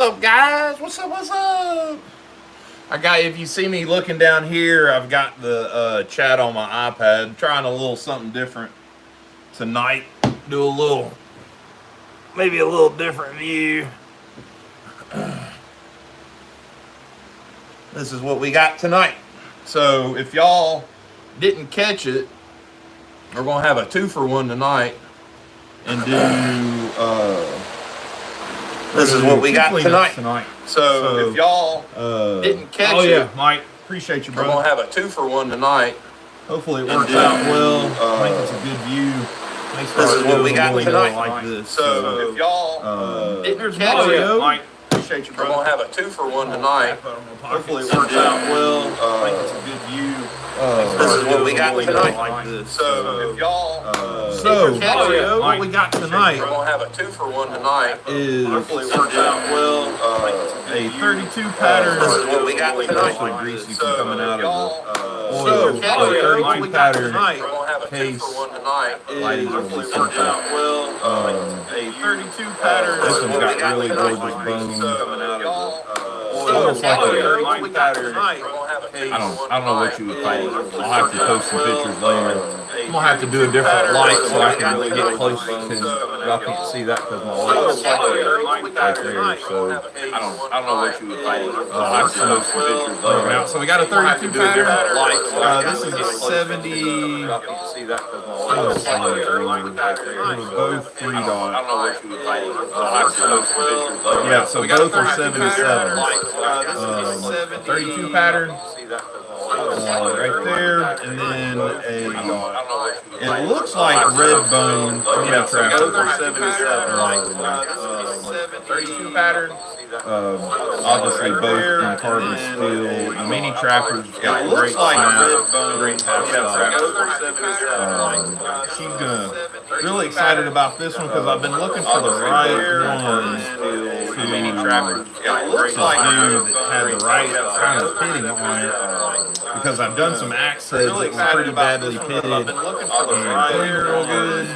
up, guys? What's up? What's up? I got, if you see me looking down here, I've got the chat on my iPad. Trying a little something different tonight. Do a little, maybe a little different view. This is what we got tonight. So if y'all didn't catch it, we're going to have a 2-for-1 tonight and do, this is what we got tonight. So if y'all didn't catch it. Oh yeah, Mike, appreciate you, bro. We're going to have a 2-for-1 tonight. Hopefully it works out well. I think it's a good view. This is what we got tonight. Like this. So if y'all didn't catch it, Mike, appreciate you, bro. We're going to have a 2-for-1 tonight. Hopefully it works out well. I think it's a good view. This is what we got tonight. Like this. So if y'all what we got tonight, we're gonna have a 2-for-1 tonight. Is hopefully it works out well. A 32 pattern. This is what we got tonight. Greasy from coming out of the oil. 32 pattern case. Lighting's gonna be worked out well. A 32 pattern. This one's got really gorgeous bones coming out of the almost like a 32 pattern. I don't know what you would call it. I'll have to post some pictures later. I'm gonna have to do a different light so I can get close because y'all can't see that because my light's right there. So I don't know what you would call it. I'll have to post some pictures later. So we got a 32 pattern. This is a 70. Y'all can't see that because my light's both 3 dots. I don't know what you would call it. I'll have to post some pictures later. Yeah, so both are 77. 32 pattern. Right there, and then it looks like red bone mini trapper. 32 pattern. Obviously both in carbon steel. The mini trapper's got great snap, great half stop. She's really excited about this one because I've been looking for the right one for mini trappers. It looks like dude that had the right kind of pitting on it. Because I've done some axe heads that were pretty badly pitted and cleaned real good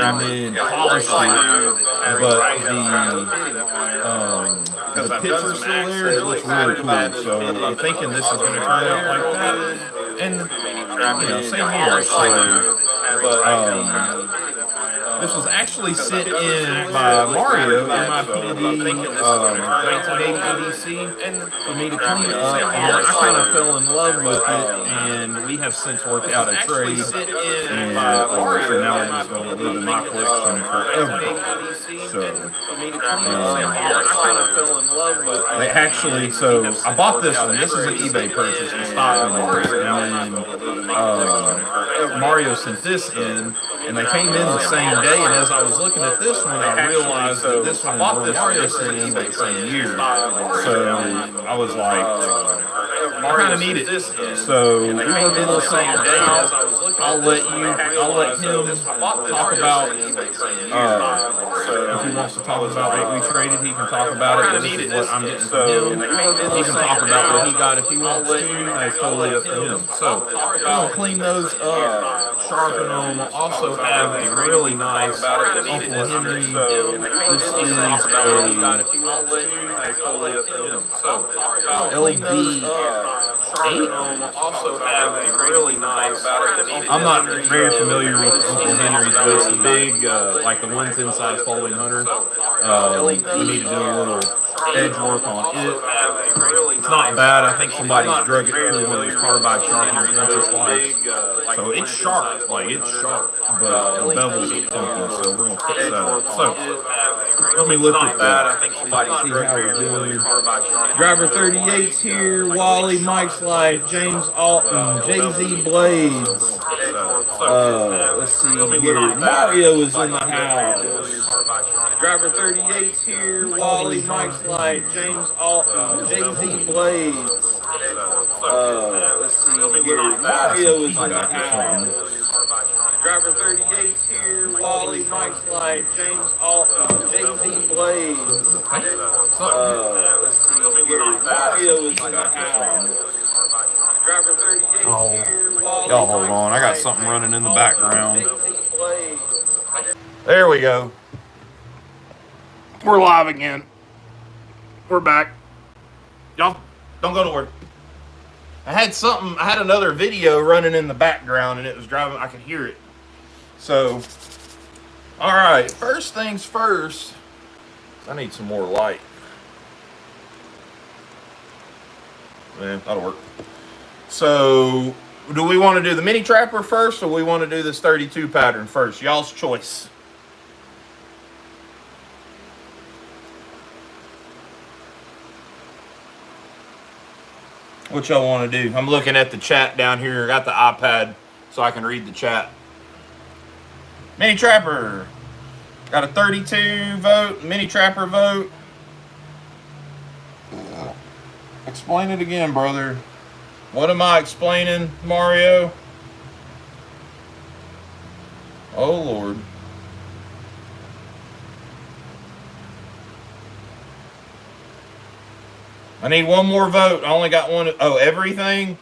and then polished it, but the pits are still there and it looks really cool. So I'm thinking this is going to turn out like that. And, same here. So, this was actually sent in by Mario in my PD 1980 EDC for me to clean up, and I kind of fell in love with it, and we have since worked out a trade, and so now we're just going to live in my collection forever. So, they actually, so I bought this one. This is an eBay purchase, the stock numbers, and then Mario sent this in. And they came in the same day, and as I was looking at this one, I realized that this one and Mario sent in the same year. So I was like, I kind of need it. So we were in the same day. I'll let him talk about, if he wants to talk about what we traded, he can talk about it. But this is what I'm getting from him. He can talk about what he got if he wants to. That's totally up to him. So I'm going to clean those up, sharpen them. Also have a really nice Uncle Henry. This is a LB8. Also have a really nice. I'm not very familiar with Uncle Henry's, but it's the big, like the 110 size folding hunter. We need to do a little edge work on it. It's not bad. I think somebody's drug it through one of those carbide sharpeners once or twice. So it's sharp, it's sharp, but the bevel's funky, so we're going to fix that up. So let me look at that. See how we're doing. Driver 38's here, Wally, Mike's Life, James Alton, Jay-Z Blades. Let's see here. Mario is in the house. Driver 38's here, Wally, Mike's Life, James Alton, Jay-Z Blades. Let's see here. Mario is in the house. Driver 38's here, Wally, Mike's Life, James Alton, Jay-Z Blades. Let's see here. Mario is in the house. Driver 38's here, Wally, y'all hold on. I got something running in the background. There we go. We're live again. we're back. Y'all don't go nowhere. I had another video running in the background and it was driving, I could hear it. So, all right, first things first, I need some more light. Yeah, that'll work. So, do we want to do the mini trapper first or we want to do this 32 pattern first? Y'all's choice. What y'all want to do? I'm looking at the chat down here. I got the iPad so I can read the chat. Mini trapper. Got a 32 vote. Mini trapper vote. Explain it again, brother. What am I explaining, Mario? Oh, Lord. I need one more vote. I only got one. Oh, everything?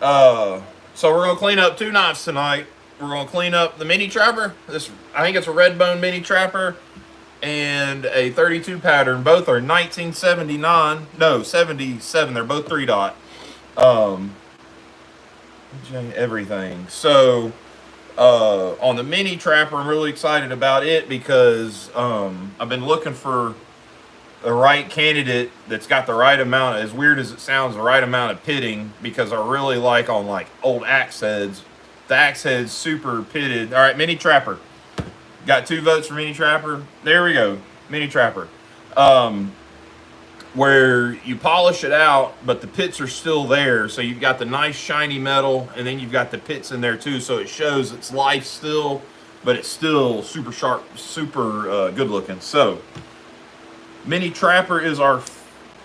So we're going to clean up 2 knives tonight. We're going to clean up the mini trapper. This, I think it's a Redbone mini trapper and a 32 pattern. Both are 1979. No, 77. They're both 3-dot. Everything. So, on the mini trapper, I'm really excited about it because I've been looking for the right candidate that's got the right amount, as weird as it sounds, the right amount of pitting, because I really like on like old axe heads. The axe head's super pitted. All right, mini trapper. Got 2 votes for mini trapper. There we go, mini trapper. Where you polish it out, but the pits are still there. So you've got the nice shiny metal, and then you've got the pits in there too. So it shows its life still, but it's still super sharp, super good looking. So mini trapper is our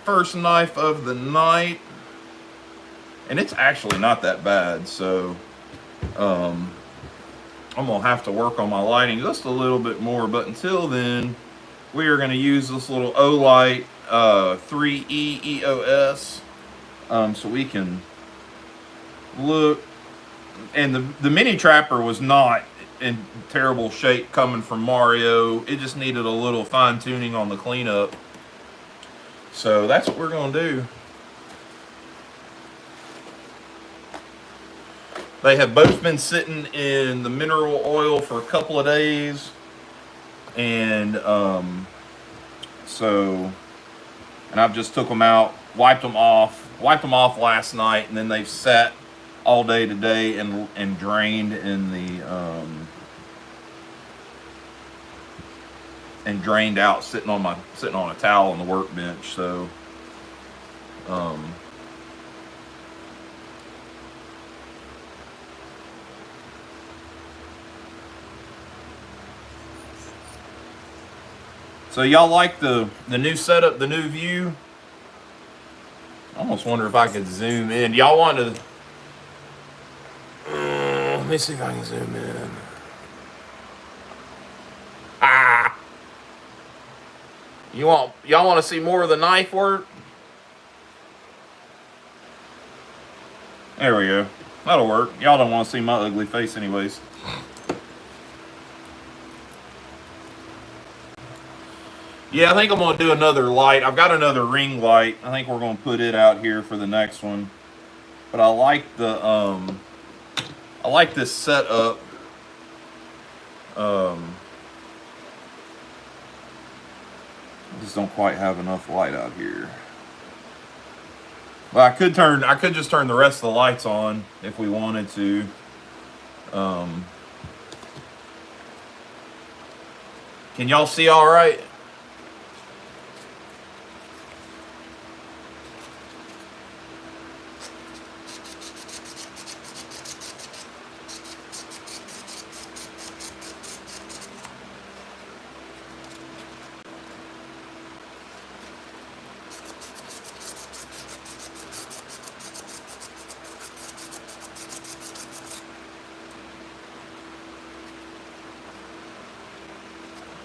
first knife of the night, and it's actually not that bad. So I'm gonna have to work on my lighting just a little bit more, but until then we are going to use this little Olight 3E EOS so we can look. And the mini trapper was not in terrible shape coming from Mario. It just needed a little fine tuning on the cleanup. So that's what we're going to do. They have both been sitting in the mineral oil for a couple of days. And and I've just took them out, wiped them off last night, and then they've sat all day today and drained in the and drained out, sitting on a towel on the workbench. So so y'all like the new setup, the new view? I almost wonder if I could zoom in. Y'all want to? Let me see if I can zoom in. Y'all want to see more of the knife work? There we go. That'll work. Y'all don't want to see my ugly face anyways. Yeah, I think I'm going to do another light. I've got another ring light. I think we're going to put it out here for the next one. But I like this setup. I just don't quite have enough light out here. Well, I could just turn the rest of the lights on if we wanted to. Can y'all see all right?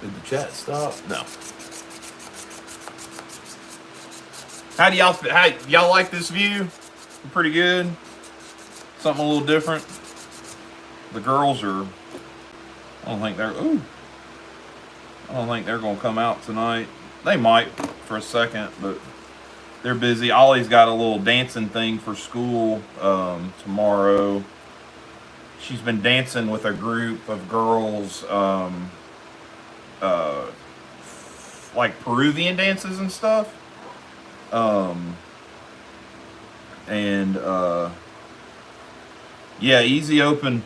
Did the chat stop? No. How y'all like this view? Pretty good. Something a little different. The girls are. I don't think they're gonna come out tonight. They might. for a second, but they're busy. Ollie's got a little dancing thing for school tomorrow. She's been dancing with a group of girls, like Peruvian dances and stuff. Yeah, easy open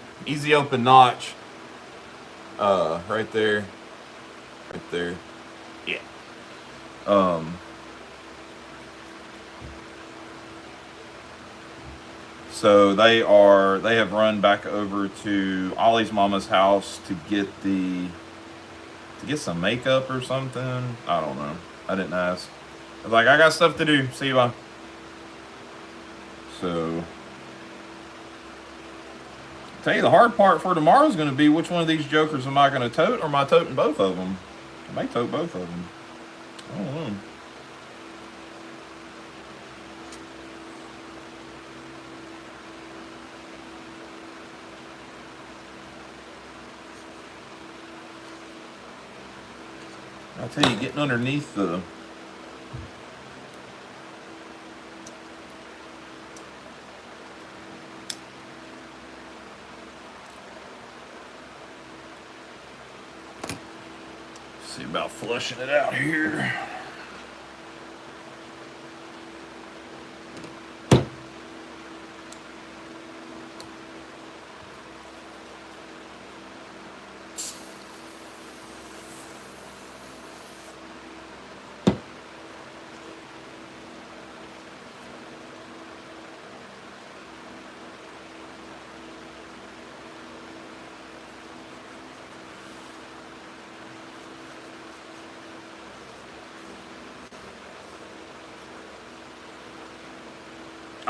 notch. Right there. Yeah. So they have run back over to Ollie's mama's house to get some makeup or something. I don't know. I didn't ask. I was like, I got stuff to do. See you, bye. So, I'll tell you, the hard part for tomorrow is going to be which one of these jokers am I going to tote, or am I toting both of them? I may tote both of them. I don't know. I tell you, getting underneath the see about flushing it out here.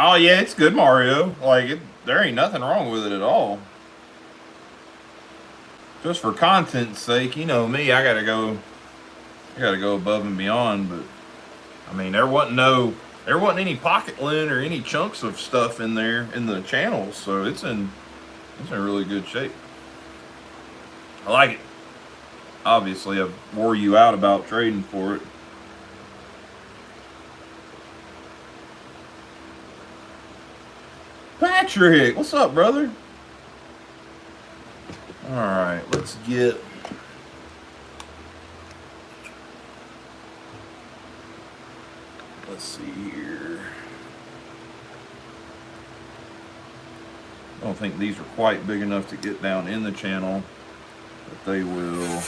Oh yeah, it's good, Mario. Like, there ain't nothing wrong with it at all. Just for content's sake, you know me, I gotta go above and beyond. But I mean, there wasn't any pocket lint or any chunks of stuff in there in the channels, so it's in really good shape. I like it. Obviously, I wore you out about trading for it. Patrick, what's up, brother? All right, let's see here. I don't think these are quite big enough to get down in the channel, but they will.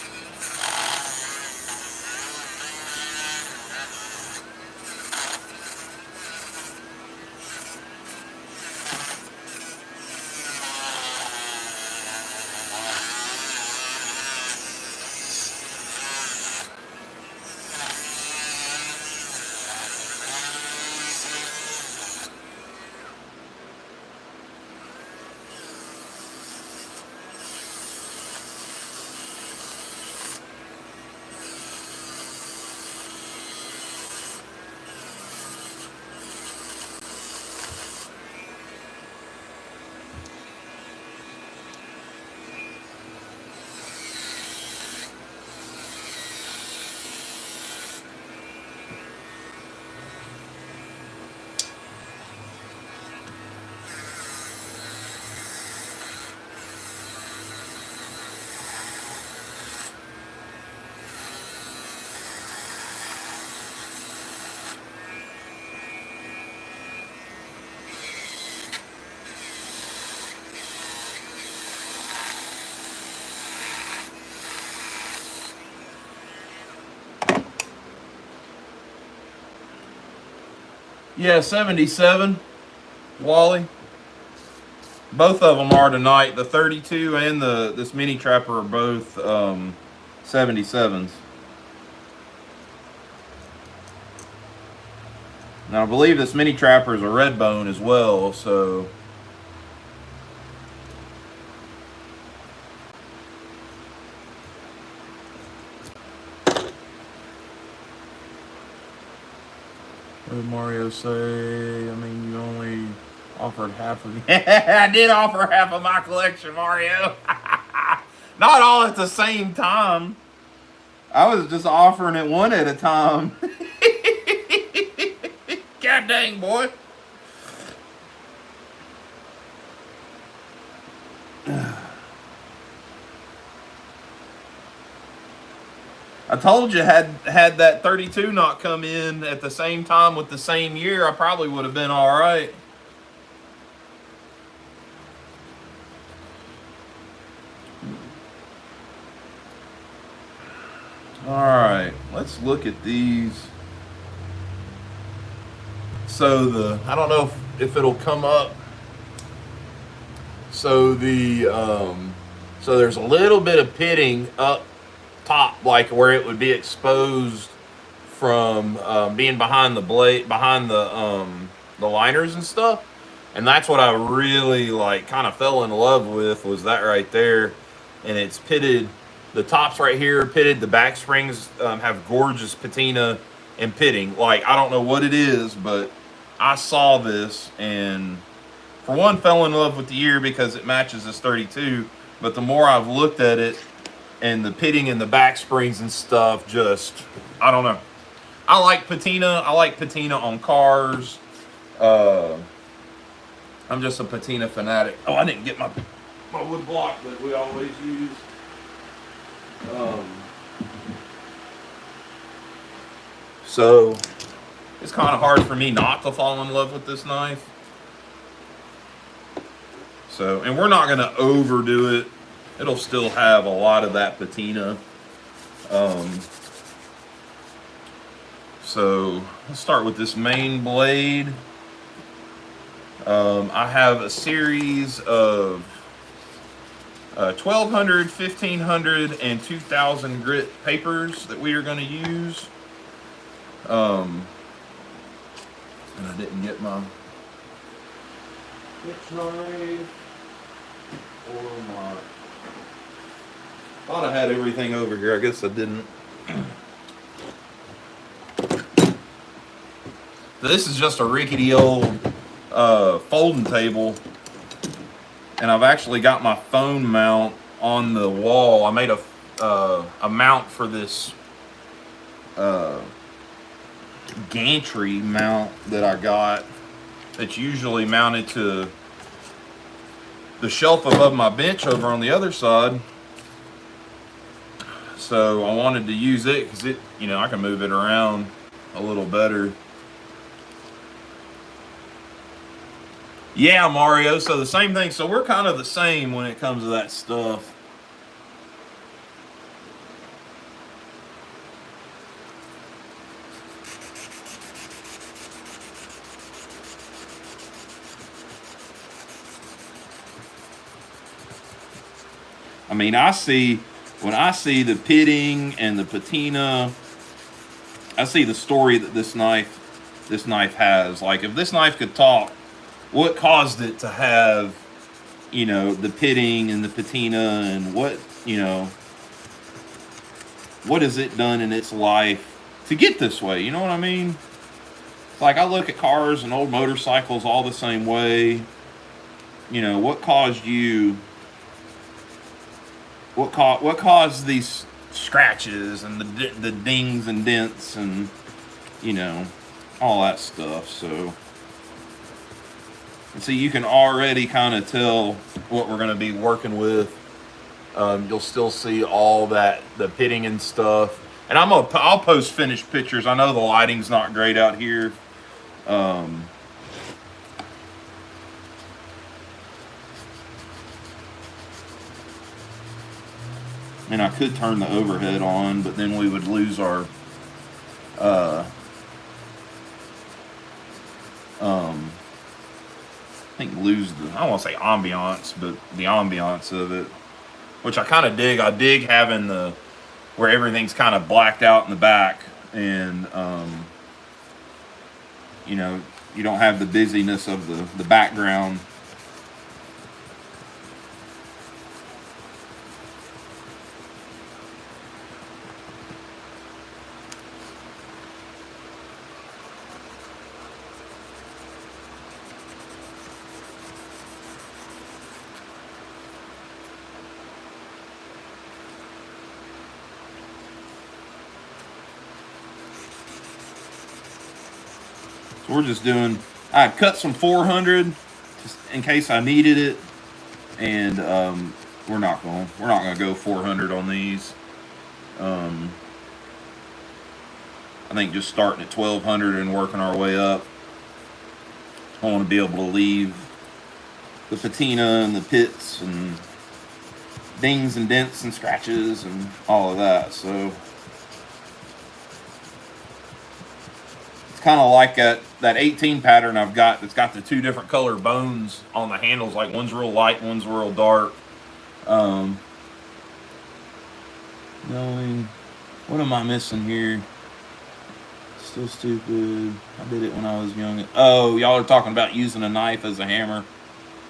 Yeah, 77, Wally. Both of them are tonight. The 32 and this mini trapper are both 77s. Now I believe this mini trapper is a red bone as well, so. What did Mario say? I mean, you only offered half of I did offer half of my collection, Mario. Not all at the same time. I was just offering it one at a time. dang, boy. I told you, had that 32 not come in at the same time with the same year, I probably would have been all right. All right, let's look at these. So I don't know if it'll come up. So so there's a little bit of pitting up top, like where it would be exposed from being behind the blade, behind the liners and stuff. And that's what I really like kind of fell in love with, was that right there. And it's pitted, the tops right here pitted, the back springs have gorgeous patina and pitting. Like, I don't know what it is, but I saw this and for one, fell in love with the year because it matches this 32. But the more I've looked at it and the pitting and the back springs and stuff, just, I don't know. I like patina. I like patina on cars. I'm just a patina fanatic. Oh, I didn't get my wood block that we always use. So it's kind of hard for me not to fall in love with this knife. So, and we're not going to overdo it. It'll still have a lot of that patina. So let's start with this main blade. I have a series of 1200, 1500, and 2000 grit papers that we are going to use. And I didn't get my pitch knife or my... Thought I had everything over here. I guess I didn't. This is just a rickety old folding table, and I've actually got my phone mount on the wall. I made a mount for this gantry mount that I got that's usually mounted to the shelf above my bench over on the other side. So I wanted to use it because it, you know, I can move it around a little better. Yeah, Mario, so the same thing. So we're kind of the same when it comes to that stuff. I mean, when I see the pitting and the patina, I see the story that this knife has. Like, if this knife could talk, what caused it to have, you know, the pitting and the patina, and what, you know, what has it done in its life to get this way? You know what I mean? Like, I look at cars and old motorcycles all the same way. You know, what caused you... What caused these scratches and the dings and dents and, you know, all that stuff. So, and see, you can already kind of tell what we're going to be working with. You'll still see all that, the pitting and stuff. And I'll post finished pictures. I know the lighting's not great out here. And I could turn the overhead on, but then we would lose our, I don't want to say ambiance, but the ambiance of it, which I kind of dig. I dig having where everything's kind of blacked out in the back, and, you know, you don't have the busyness of the background. we're just doing. I cut some 400 just in case I needed it, and we're not gonna go 400 on these. I think just starting at 1200 and working our way up. I want to be able to leave the patina and the pits and dings and dents and scratches and all of that. So it's kind of like that 18 pattern I've got that's got the two different color bones on the handles. Like one's real light, one's real dark. Knowing what am I missing here? Still stupid. I did it when I was young. Oh, y'all are talking about using a knife as a hammer.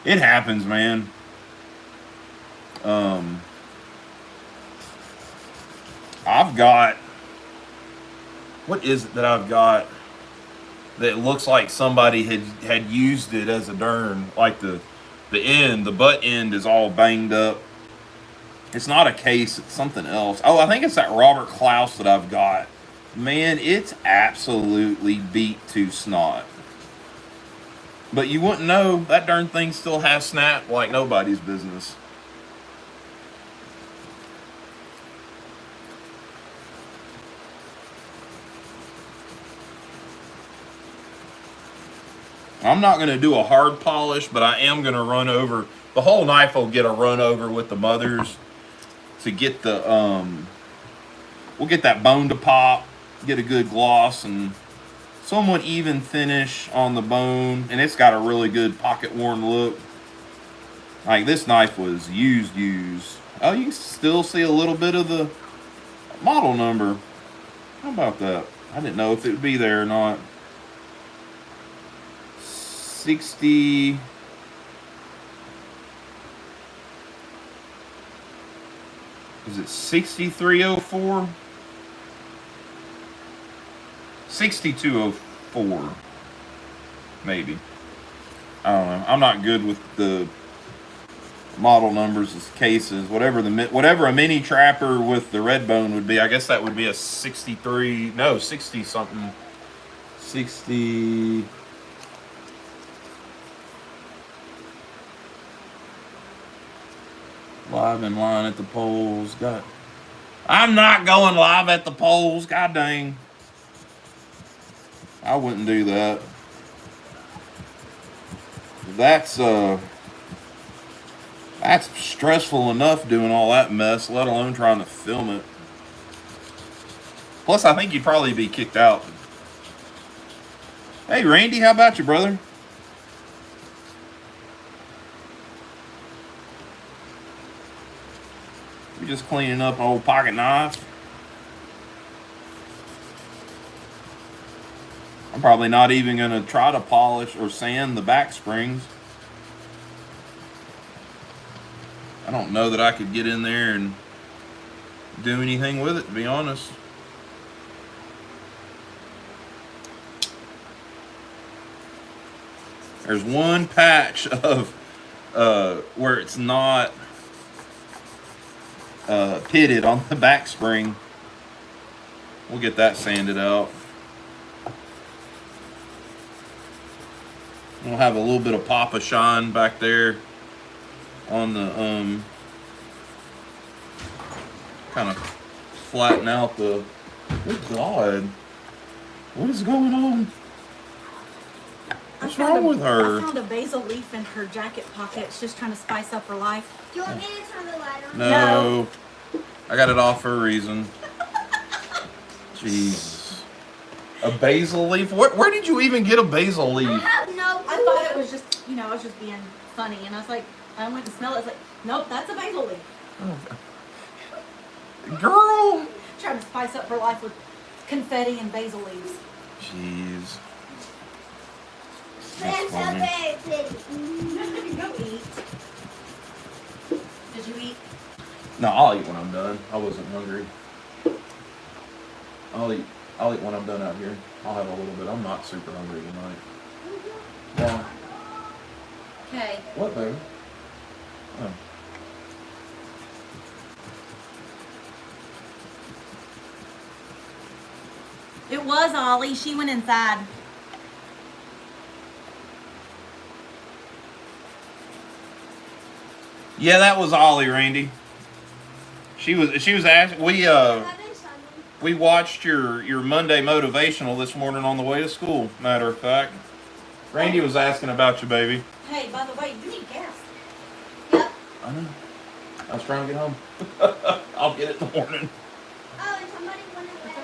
It happens, man. I've got, what is it that I've got that looks like somebody had used it as a dern? Like the butt end is all banged up. It's not a case, it's something else. Oh, I think it's that Robert Klaus that I've got. Man, it's absolutely beat to snot. But you wouldn't know, that darn thing still has snap like nobody's business. I'm not going to do a hard polish, but I am going to run over. The whole knife will get a run over with the mothers to get the, we'll get that bone to pop, get a good gloss and somewhat even finish on the bone. And it's got a really good pocket worn look. Like this knife was used. Oh, you can still see a little bit of the model number. How about that? I didn't know if it would be there or not. 60. Is it 6304? 6204. Maybe. I don't know. I'm not good with the model numbers as cases. Whatever a mini trapper with the red bone would be. I guess that would be a 63. No, 60 something. 60. Live in line at the polls. God, I'm not going live at the polls. God dang. I wouldn't do that. That's stressful enough doing all that mess, let alone trying to film it. Plus, I think you'd probably be kicked out. Hey, Randy, how about you, brother? We're just cleaning up an old pocket knife. I'm probably not even going to try to polish or sand the back springs. I don't know that I could get in there and do anything with it, to be honest. There's one patch of where it's not pitted on the back spring. We'll get that sanded out. We'll have a little bit of Papa shine back there on the kind of flatten out the. Good God, what is going on? What's wrong with her? I found a basil leaf in her jacket pocket. She's just trying to spice up her life. Do you want me to turn the light on? No. I got it off for a reason. Jeez. A basil leaf? Where did you even get a basil leaf? I have no clue. I thought it was just, I was just being funny. And I was like, I went to smell it. I was like, nope, that's a basil leaf. Oh. Girl. Trying to spice up her life with confetti and basil leaves. Jeez. That's so very pretty. Go eat. Did you eat? No, I'll eat when I'm done. I wasn't hungry. I'll eat when I'm done out here. I'll have a little bit. I'm not super hungry tonight. Yeah. Okay. What, baby? Oh. It was Ollie. She went inside. Yeah, that was Ollie, Randy. She was asking. We watched your Monday motivational this morning on the way to school. Matter of fact, Randy was asking about you, baby. Hey, by the way, you need gas. Yep. I know. I was trying to get home. I'll get it in the morning. Oh, and somebody wanted that.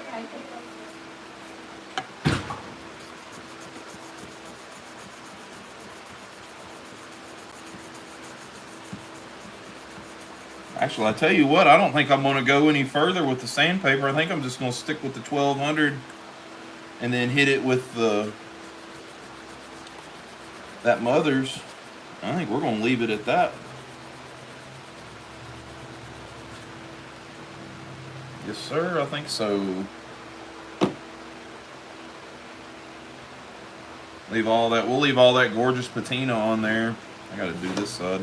Actually, I tell you what, I don't think I'm going to go any further with the sandpaper. I think I'm just going to stick with the 1200 and then hit it with that Mother's. I think we're going to leave it at that. Yes, sir. I think so. We'll leave all that gorgeous patina on there. I got to do this side.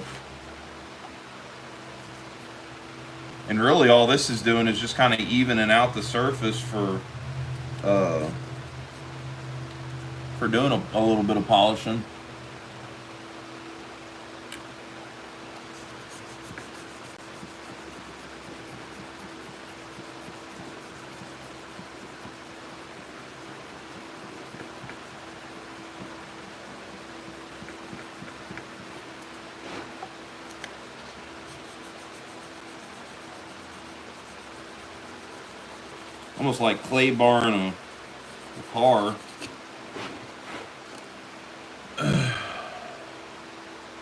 And really all this is doing is just kind of evening out the surface for doing a little bit of polishing. Almost like clay barring a car. Hell,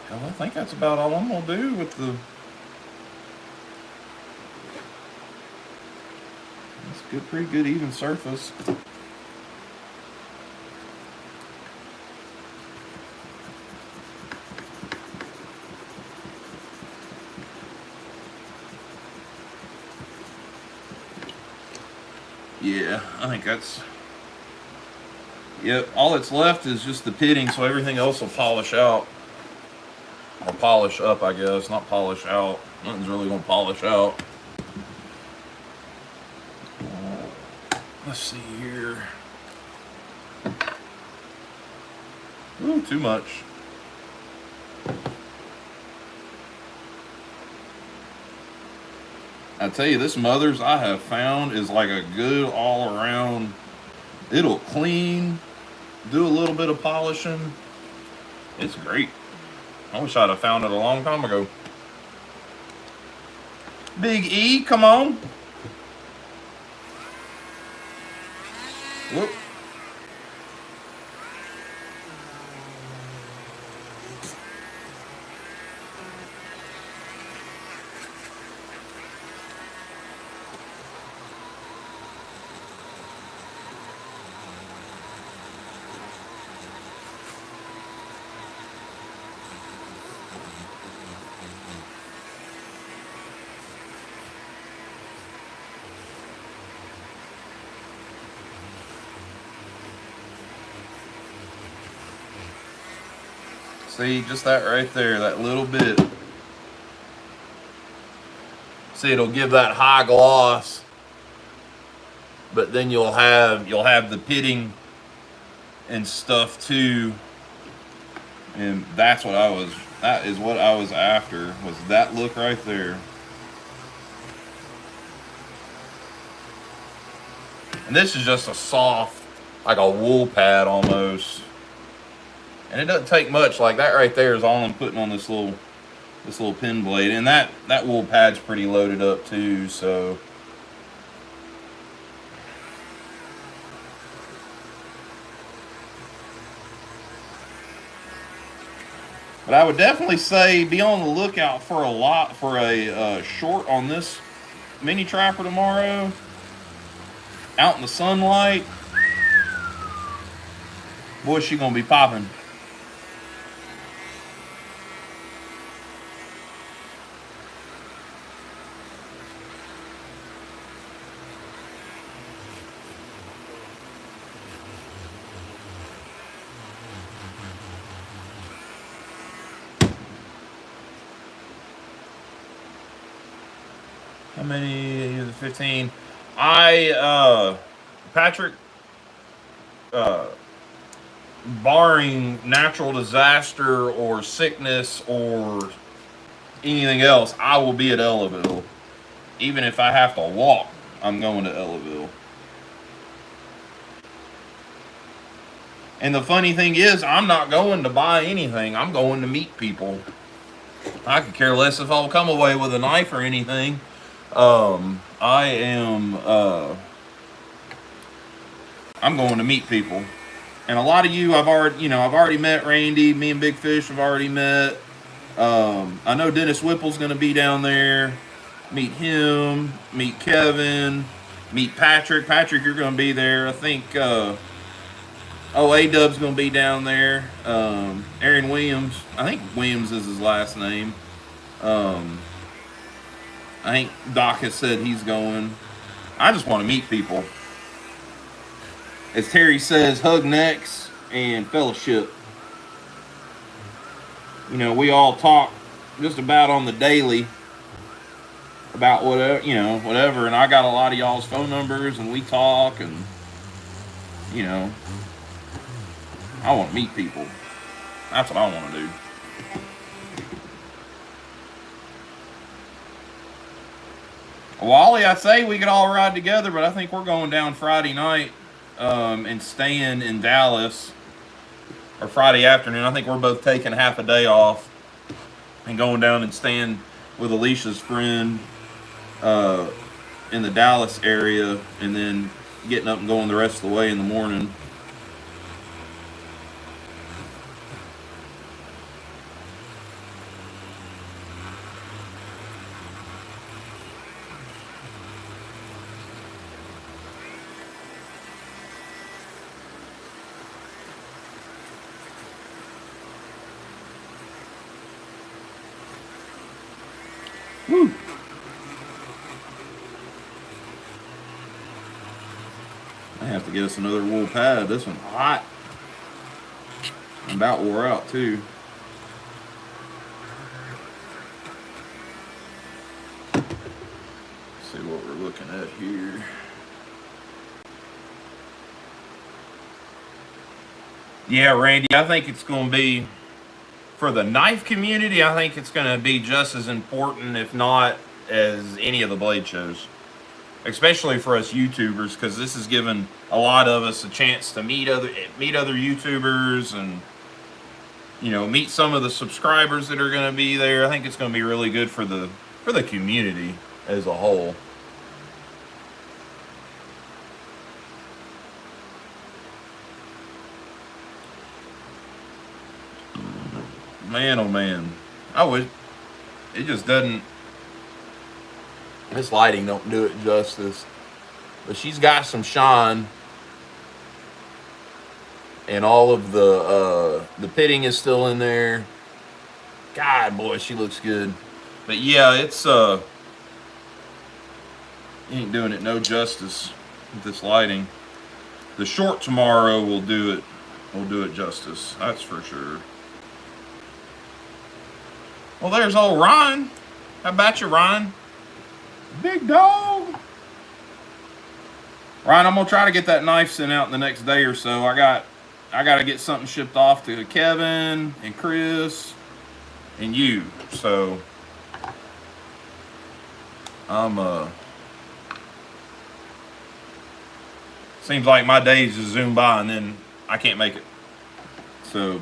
I think that's about all I'm gonna do with the. It's good, pretty good even surface. Yeah, I think that's. Yep, all that's left is just the pitting, so everything else will polish out. Or polish up, I guess, not polish out. Nothing's really gonna polish out. Let's see here. Ooh, too much. I tell you, this Mother's I have found is like a good all around. It'll clean, do a little bit of polishing. It's great. I wish I'd have found it a long time ago. Big E, come on. Whoop. See, just that right there, that little bit. See, it'll give that high gloss, but then you'll have the pitting and stuff too. And that is what I was after, was that look right there. And this is just a soft, like a wool pad almost. And it doesn't take much. Like that right there is all I'm putting on this little pin blade. And that wool pad's pretty loaded up too, so. But I would definitely say be on the lookout for a short on this mini trapper tomorrow. Out in the sunlight. Boy, is she gonna be popping. How many of the 15? Patrick, barring natural disaster or sickness or anything else, I will be at Ellaville. Even if I have to walk, I'm going to Ellaville. And the funny thing is, I'm not going to buy anything. I'm going to meet people. I could care less if I'll come away with a knife or anything. I'm going to meet people. And a lot of you, I've already met Randy. Me and Big Fish have already met. I know Dennis Whipple's going to be down there. Meet him. Meet Kevin. Meet Patrick. Patrick, you're going to be there. I think, A-Dub's going to be down there. Aaron Williams. I think Williams is his last name. I think Doc has said he's going. I just want to meet people. As Terry says, hug necks and fellowship. You know, we all talk just about on the daily about whatever. And I got a lot of y'all's phone numbers and we talk and, I want to meet people. That's what I want to do. Wally, I'd say we could all ride together, but I think we're going down Friday night and staying in Dallas, or Friday afternoon. I think we're both taking half a day off and going down and staying with Alicia's friend in the Dallas area, and then getting up and going the rest of the way in the morning. Woo. I have to get us another wool pad. This one's hot. I'm about wore out too. Let's see what we're looking at here. Yeah, Randy, I think it's going to be, for the knife community, I think it's going to be just as important, if not as any of the blade shows. Especially for us YouTubers, because this has given a lot of us a chance to meet other YouTubers and, meet some of the subscribers that are going to be there. I think it's going to be really good for the community as a whole. Man, oh man. I would. It just doesn't. This lighting don't do it justice. But she's got some shine. And all of the pitting is still in there. God, boy, she looks good. But yeah, it's ain't doing it no justice with this lighting. The short tomorrow will do it. Will do it justice. That's for sure. Well, there's old Ryan. How about you, Ryan? Big dog. Ryan, I'm gonna try to get that knife sent out in the next day or so. I got to get something shipped off to Kevin and Chris and you. So seems like my days just zoom by and then I can't make it. So,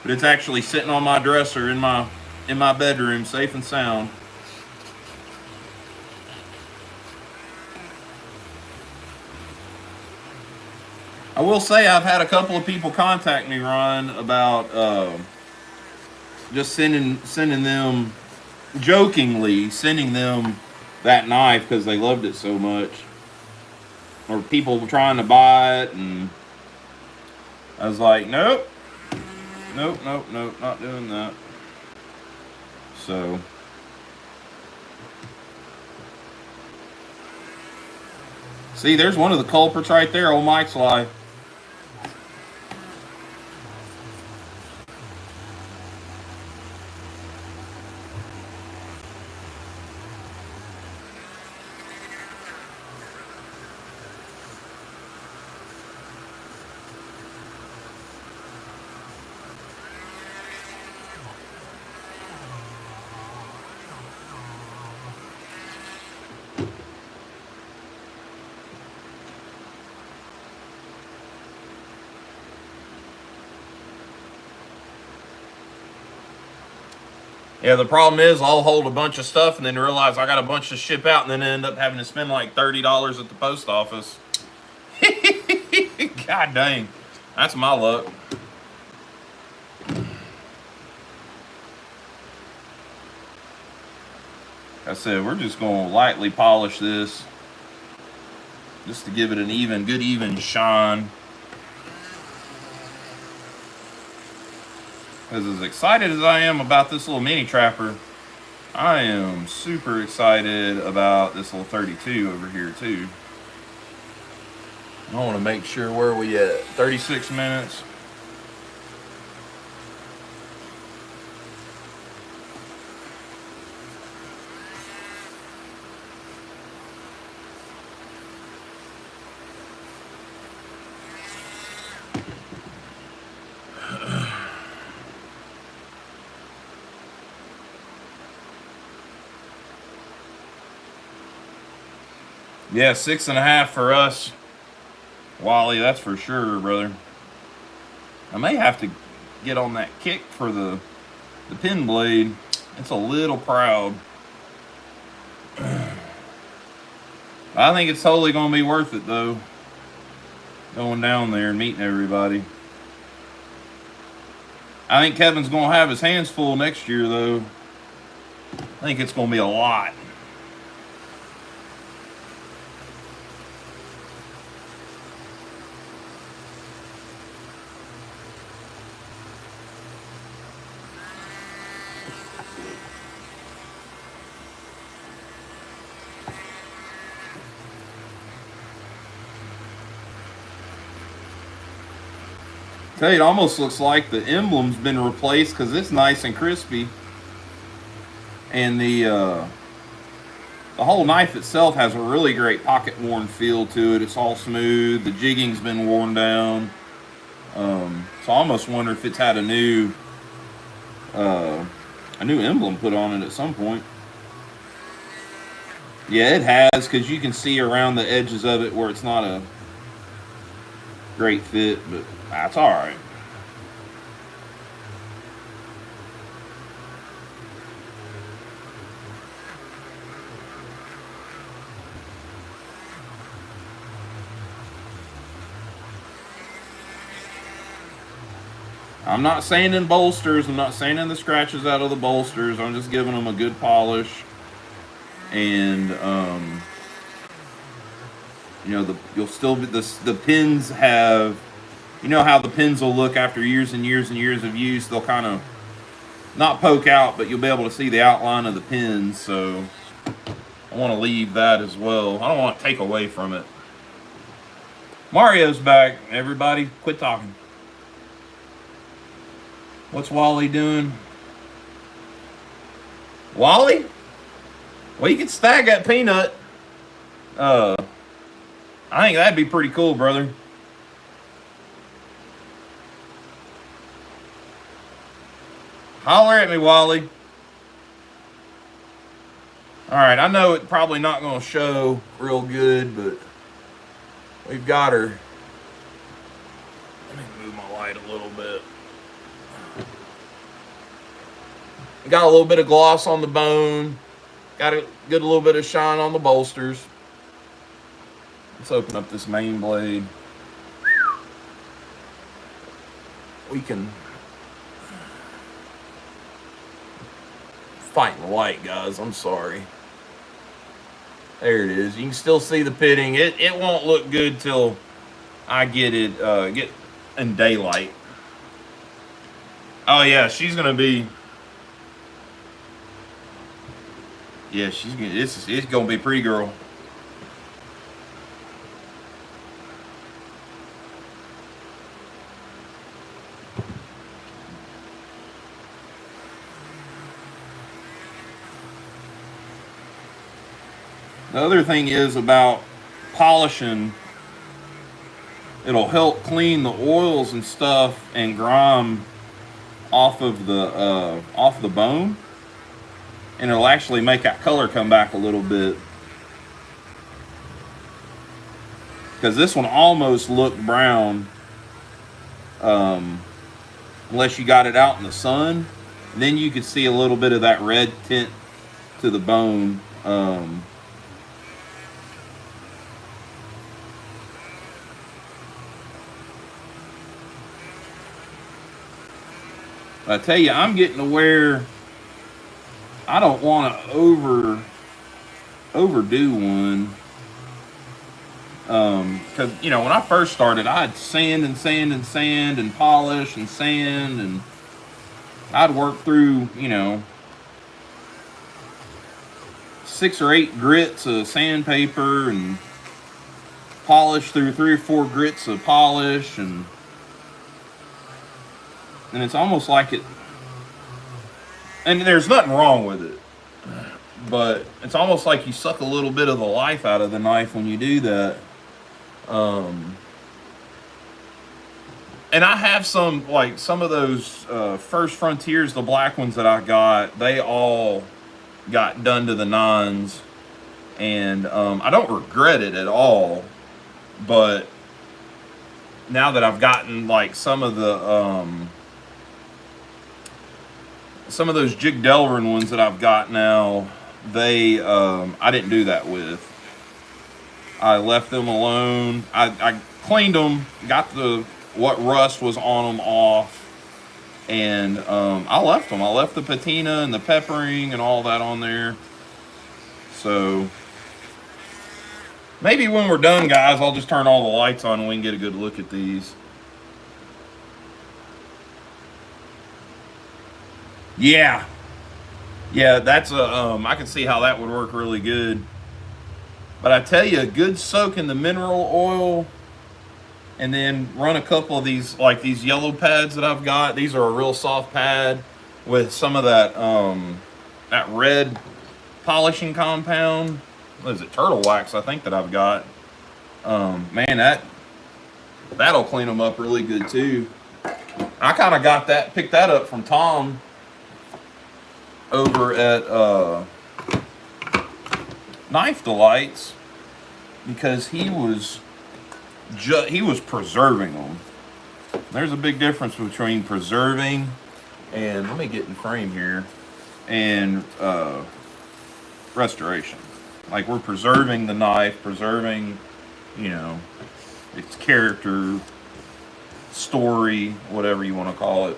but it's actually sitting on my dresser in my bedroom, safe and sound. I will say I've had a couple of people contact me, Ron, about just sending them, jokingly sending them that knife because they loved it so much. Or people trying to buy it, and I was like, nope, not doing that. So, see, there's one of the culprits right there, old Mike's life. Yeah, the problem is I'll hold a bunch of stuff and then realize I got a bunch to ship out and then end up having to spend like $30 at the post office. God dang. That's my luck. Like I said, we're just going to lightly polish this just to give it an good even shine. Because as excited as I am about this little mini trapper, I am super excited about this little 32 over here too. I want to make sure where we at. 36 minutes. Yeah, 6.5 for us, Wally. That's for sure, brother. I may have to get on that kick for the pin blade. It's a little proud. I think it's totally going to be worth it, though. Going down there and meeting everybody. I think Kevin's going to have his hands full next year, though. I think it's going to be a lot. It almost looks like the emblem's been replaced because it's nice and crispy, and the whole knife itself has a really great pocket worn feel to it. It's all smooth. The jigging's been worn down, so I almost wonder if it's had a new emblem put on it at some point. Yeah, it has, because you can see around the edges of it where it's not a great fit, but that's all right. I'm not saying in bolsters. I'm not saying in the scratches out of the bolsters. I'm just giving them a good polish. And, you know, you'll still be, the pins have, you know how the pins will look after years and years and years of use. They'll kind of not poke out, but you'll be able to see the outline of the pins. So I want to leave that as well. I don't want to take away from it. Mario's back. Everybody, quit talking. What's Wally doing? Wally? Well, you can stag that peanut. I think that'd be pretty cool, brother. Holler at me, Wally. All right, I know it's probably not going to show real good, but we've got her. Let me move my light a little bit. Got a little bit of gloss on the bone. Got a good little bit of shine on the bolsters. Let's open up this main blade. We can fight the light, guys. I'm sorry. There it is. You can still see the pitting. It won't look good till I get it get in daylight. Oh yeah, she's gonna be. Yeah, it's gonna be a pretty girl. The other thing is about polishing. It'll help clean the oils and stuff and grime off of the bone. And it'll actually make that color come back a little bit. Because this one almost looked brown. Unless you got it out in the sun. Then you could see a little bit of that red tint to the bone. I tell you, I'm getting to where I don't want to overdo one. Because, you know, when I first started, I'd sand and polish and sand, and I'd work through, you know, 6 or 8 grits of sandpaper and polish through 3 or 4 grits of polish, and it's almost like it, and there's nothing wrong with it, but it's almost like you suck a little bit of the life out of the knife when you do that. And I have some of those First Frontiers, the black ones that I got, they all got done to the nines, and I don't regret it at all. But now that I've gotten like some of those Jig Delrin ones that I've got now, they I didn't do that with. I left them alone. I cleaned them, got what rust was on them off, and I left them. I left the patina and the peppering and all that on there. So maybe when we're done, guys, I'll just turn all the lights on and we can get a good look at these. Yeah, that's I can see how that would work really good. But I tell you, a good soak in the mineral oil, and then run a couple of these, like these yellow pads that I've got. These are a real soft pad with some of that that red polishing compound. What is it? Turtle wax, I think, that I've got. Man, that'll clean them up really good too. I kind of picked that up from Tom over at Knife Delights, because he was preserving them. There's a big difference between preserving and, let me get in frame here, and restoration. Like, we're preserving the knife, preserving, you know, its character, story, whatever you want to call it.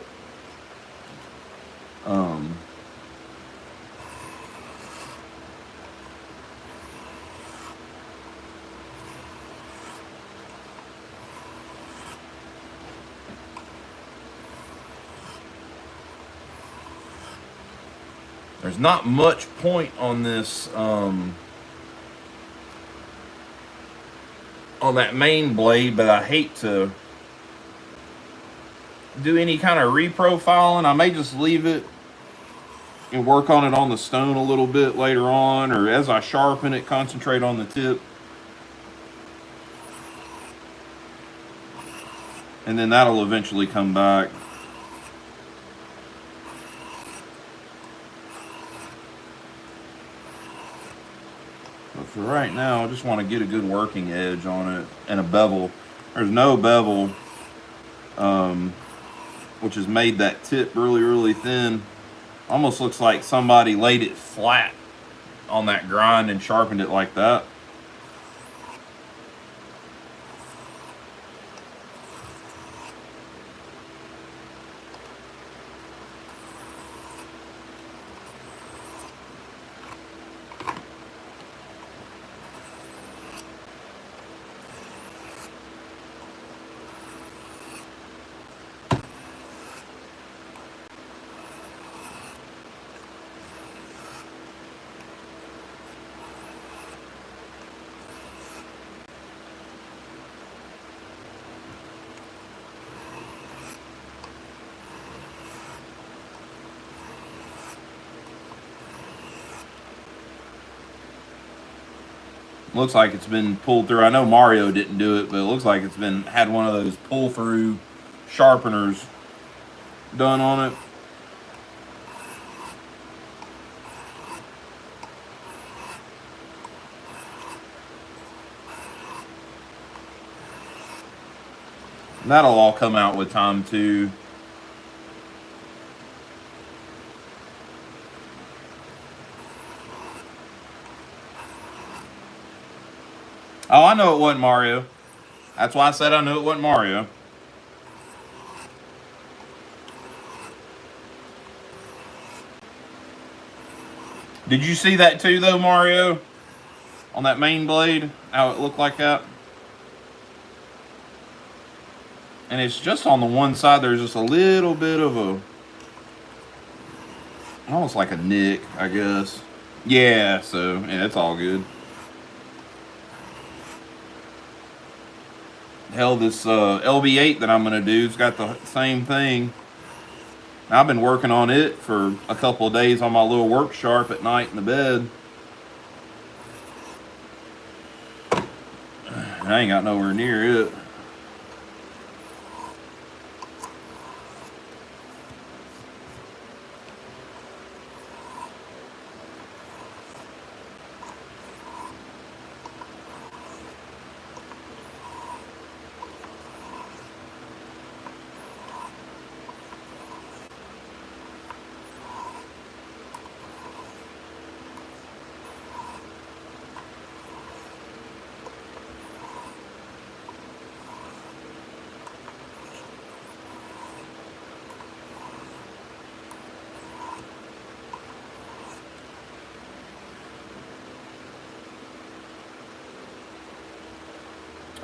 There's not much point on this, on that main blade, but I hate to do any kind of reprofiling. I may just leave it and work on it on the stone a little bit later on, or as I sharpen it, concentrate on the tip. And then that'll eventually come back. For right now, I just want to get a good working edge on it, and a bevel. There's no bevel, which has made that tip really, really thin. Almost looks like somebody laid it flat on that grind and sharpened it like that. Looks like it's been pulled through. I know Mario didn't do it, but it looks like it's had one of those pull-through sharpeners done on it. That'll all come out with time too. Oh, I know it wasn't Mario. That's why I said I knew it wasn't Mario. Did you see that too, though, Mario? On that main blade, how it looked like that? And it's just on the one side, there's just a little bit of a, almost like a nick, I guess. Yeah, so, yeah, it's all good. Hell, this LB8 that I'm going to do has got the same thing. I've been working on it for a couple of days on my little work sharp at night in the bed. I ain't got nowhere near it.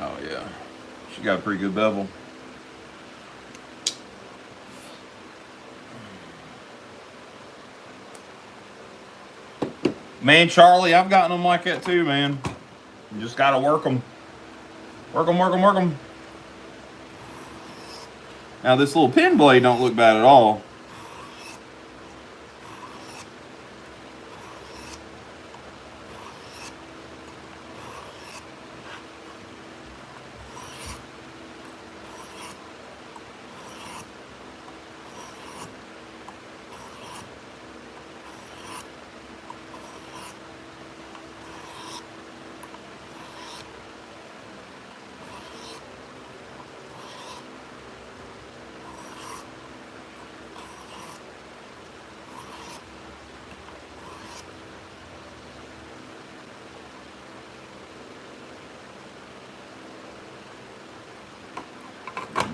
Oh yeah, she got a pretty good bevel. Man, Charlie, I've gotten them like that too, man. You just gotta work them. Work them, work them, work them. Now this little pin blade don't look bad at all.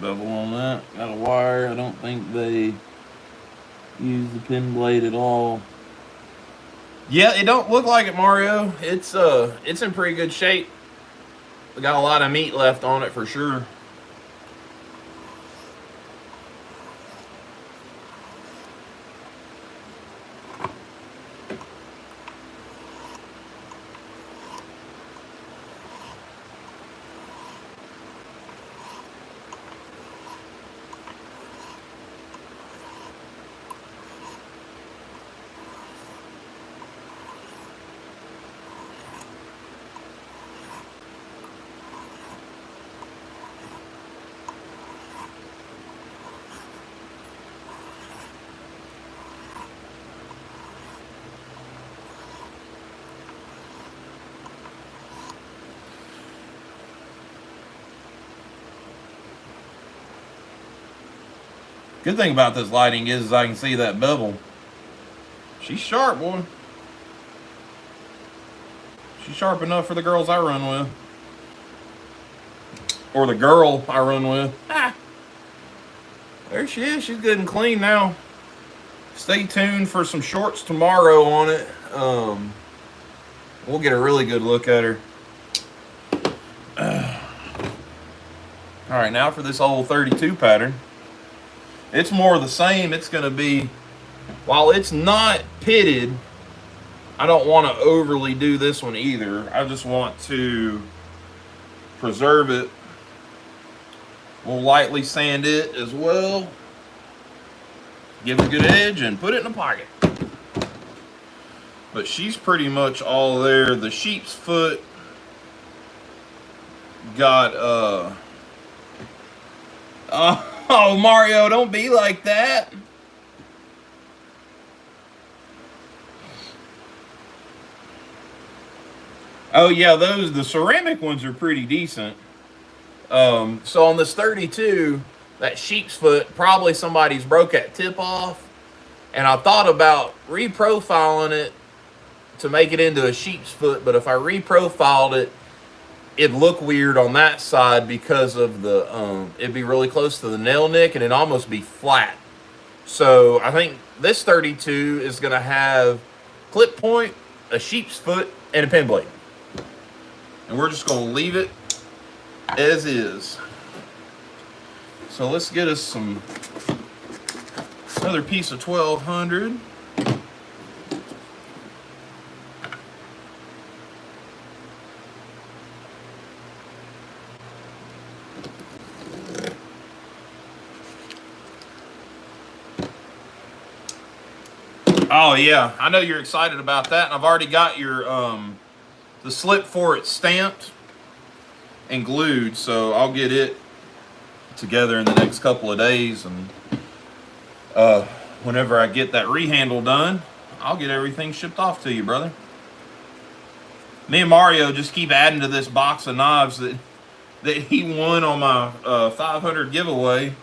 Bevel on that. Got a wire. I don't think they use the pin blade at all. Yeah, it don't look like it, Mario. It's in pretty good shape. We got a lot of meat left on it for sure. Good thing about this lighting is I can see that bevel. She's sharp, boy. She's sharp enough for the girls I run with. Or the girl I run with. Ah. There she is. She's good and clean now. Stay tuned for some shorts tomorrow on it. We'll get a really good look at her. Alright, now for this old 32 pattern. It's more of the same. It's going to be, while it's not pitted, I don't want to overly do this one either. I just want to preserve it. We'll lightly sand it as well. Give it a good edge and put it in the pocket. But she's pretty much all there. The sheep's foot got, oh, Mario, don't be like that. Oh, yeah, the ceramic ones are pretty decent. So on this 32, that sheep's foot, probably somebody's broke that tip off. And I thought about reprofiling it to make it into a sheep's foot. But if I reprofiled it, it'd look weird on that side because of the, it'd be really close to the nail nick and it'd almost be flat. So I think this 32 is going to have clip point, a sheep's foot, and a pin blade. And we're just going to leave it as is. So let's get us another piece of 1200. Oh yeah, I know you're excited about that, and I've already got your the slip for it stamped and glued, so I'll get it together in the next couple of days, and whenever I get that rehandle done, I'll get everything shipped off to you, brother. Me and Mario just keep adding to this box of knives that he won on my 500 giveaway.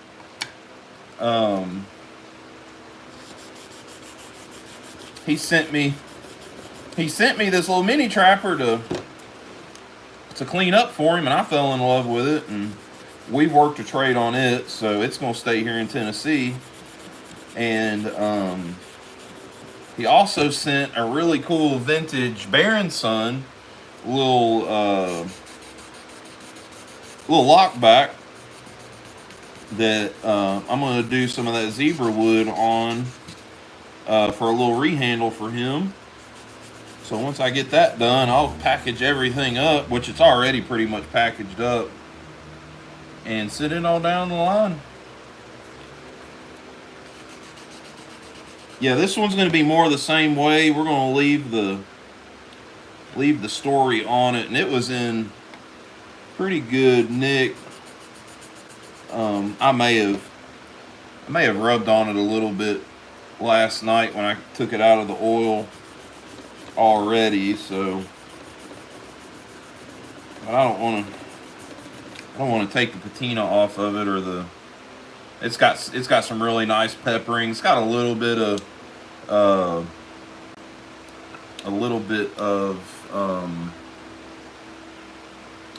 He sent me this little mini trapper to clean up for him, and I fell in love with it, and we've worked a trade on it, so it's gonna stay here in Tennessee. And he also sent a really cool vintage Baron Son little lockback that I'm gonna do some of that zebra wood on for a little rehandle for him. So once I get that done, I'll package everything up, which it's already pretty much packaged up, and sit it all down the line. Yeah, this one's going to be more the same way. We're going to leave the story on it, and it was in pretty good nick. I may have rubbed on it a little bit last night when I took it out of the oil already, so but I don't want to take the patina off of it, or it's got some really nice peppering. It's got a little bit of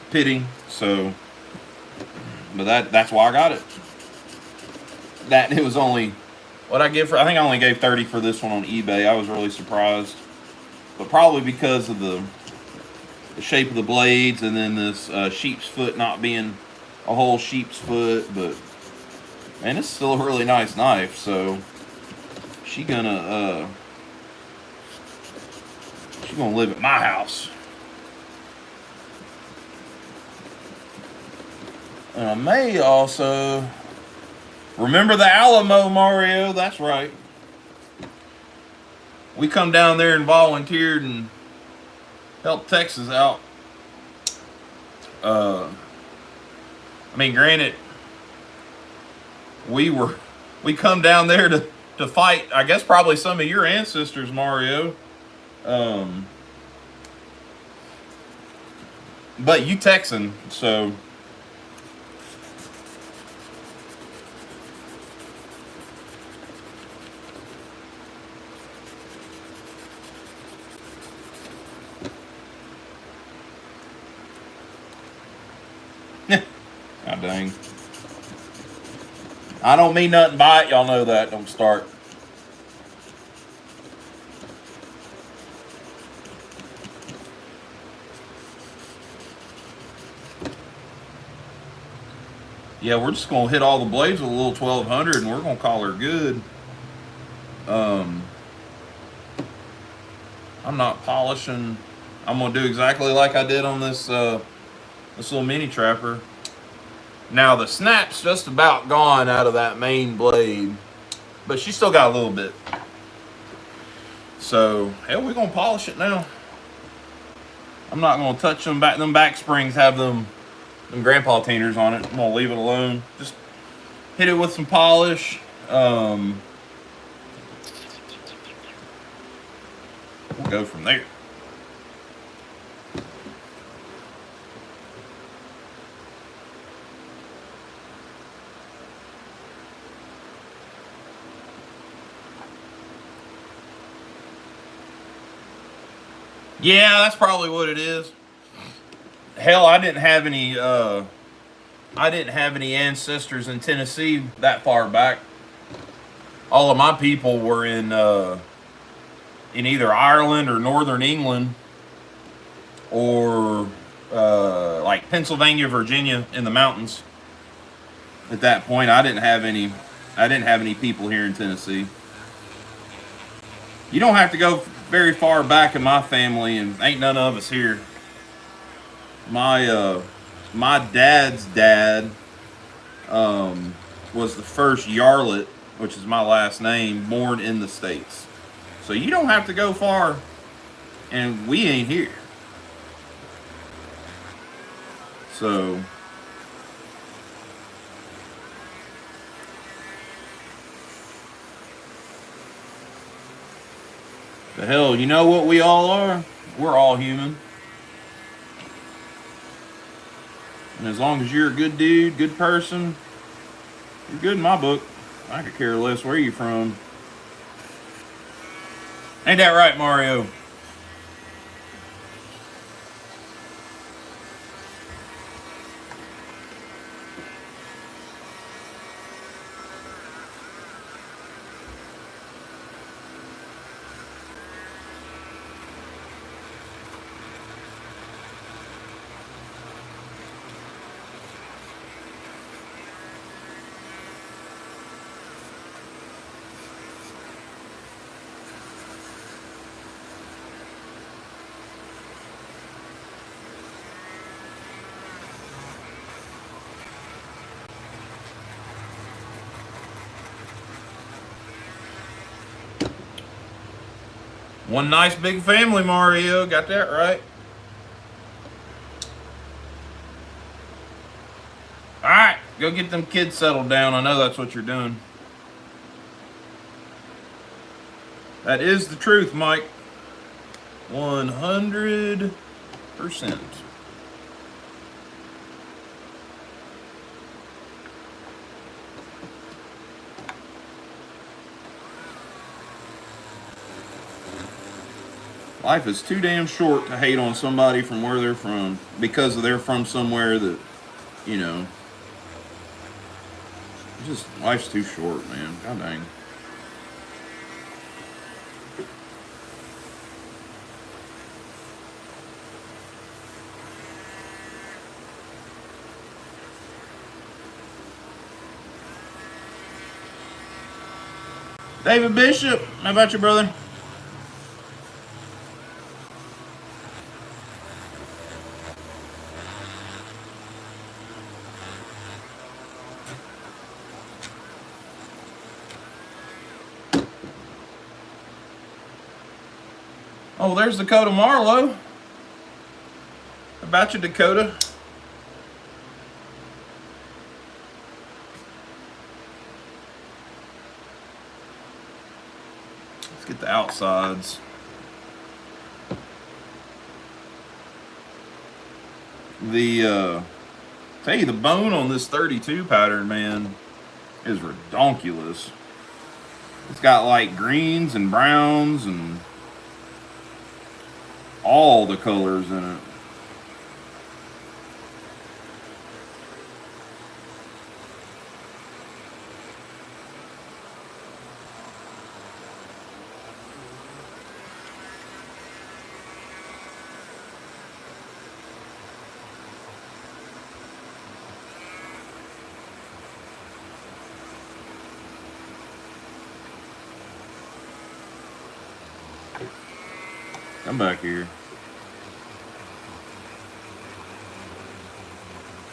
pitting, so but that's why I got it. That it was only what I give for. I think I only gave 30 for this one on eBay. I was really surprised, but probably because of the shape of the blades, and then this sheep's foot not being a whole sheep's foot. But man, it's still a really nice knife. So she's gonna live at my house. And I may also remember the Alamo, Mario. That's right. We come down there and volunteered and helped Texas out. I mean, granted, we come down there to fight, I guess probably some of your ancestors, Mario. But you Texan, so God dang. I don't mean nothing by it. Y'all know that. Don't start. Yeah, we're just going to hit all the blades with a little 1200, and we're going to call her good. I'm not polishing. I'm going to do exactly like I did on this little mini trapper. Now the snap's just about gone out of that main blade, but she still got a little bit. So, hell, we're gonna polish it now. I'm not gonna touch them back. Them back springs have them grandpa tainters on it. I'm gonna leave it alone. Just hit it with some polish. We'll go from there. Yeah, that's probably what it is. hell, I didn't have any ancestors in Tennessee that far back. All of my people were in either Ireland or Northern England, or like Pennsylvania, Virginia, in the mountains. At that point, I didn't have any people here in Tennessee. You don't have to go very far back in my family, and ain't none of us here. My dad's dad was the first Yarlett, which is my last name, born in the States. So you don't have to go far, and we ain't here. So the hell, you know what we all are? We're all human. And as long as you're a good dude, good person, you're good in my book. I could care less where you're from. Ain't that right, Mario? One nice big family, Mario. Got that right. Alright, go get them kids settled down. I know that's what you're doing. That is the truth, Mike. 100%. Life is too damn short to hate on somebody from where they're from because they're from somewhere that, you know, just life's too short, man. God dang. David Bishop, how about you, brother? Oh, there's Dakota Marlowe. How about you, Dakota? Let's get the outsides. Tell you, the bone on this 32 pattern, man, is redonkulous. It's got like greens and browns and all the colors in it. Come back here.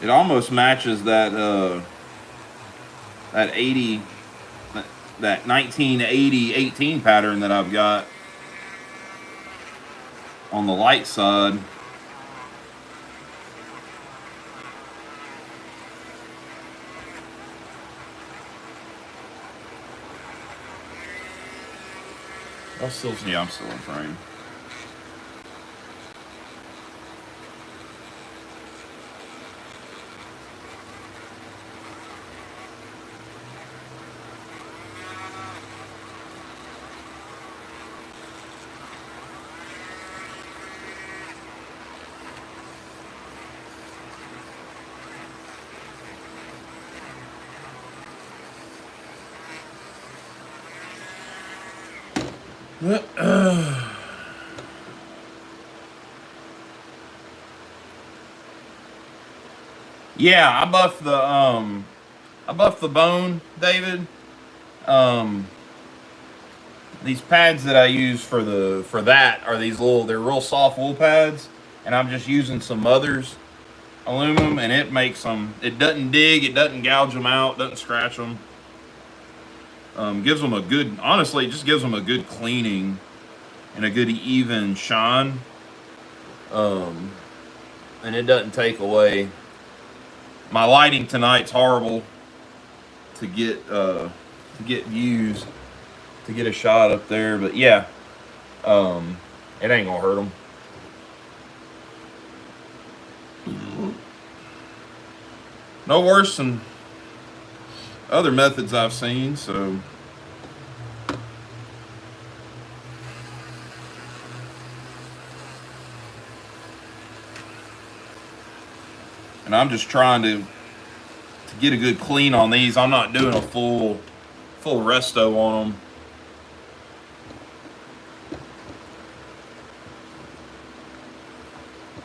It almost matches that that 1980 18 pattern that I've got on the light side. I'm still in frame. Yeah, I buffed the bone, David. These pads that I use for that are these they're real soft wool pads, and I'm just using some Mother's aluminum, and it makes them, it doesn't dig, it doesn't gouge them out, doesn't scratch them. Gives them a good, honestly, it just gives them a good cleaning and a good even shine. And it doesn't take away. My lighting tonight's horrible to get views, to get a shot up there, but yeah, it ain't gonna hurt them. No worse than other methods I've seen, so. And I'm just trying to get a good clean on these. I'm not doing a full resto on them.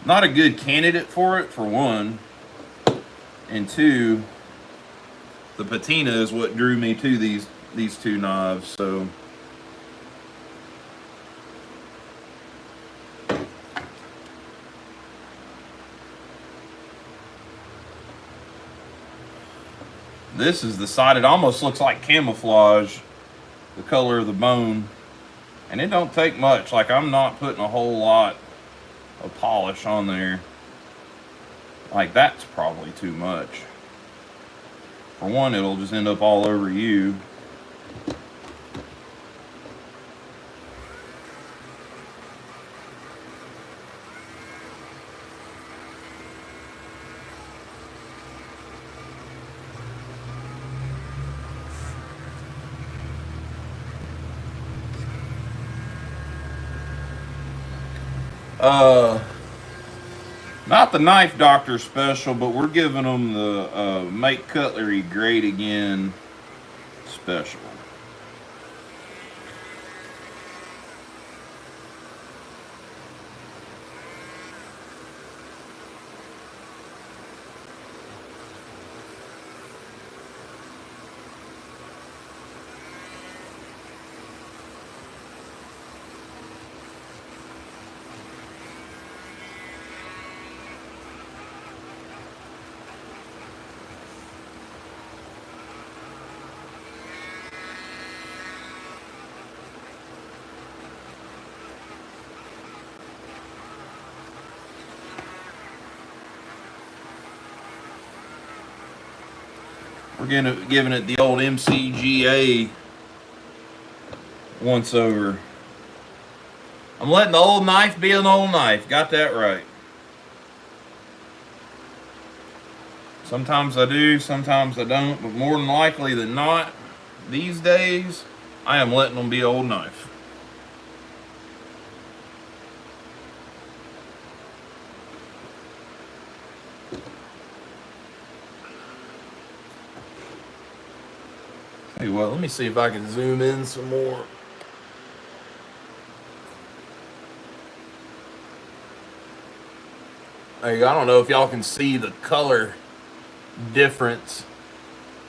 Not a good candidate for it, for one. And two, the patina is what drew me to these two knives, so. This is the side, it almost looks like camouflage, the color of the bone. And it don't take much, like I'm not putting a whole lot of polish on there. Like that's probably too much. For one, it'll just end up all over you. Not the Knife Doctor special, but we're giving them the Make Cutlery Great Again special. We're giving it the old MCGA once over. I'm letting the old knife be an old knife. Got that right. Sometimes I do, sometimes I don't, but more than likely than not, these days, I am letting them be old knife. Hey, well, let me see if I can zoom in some more. Hey, I don't know if y'all can see the color difference.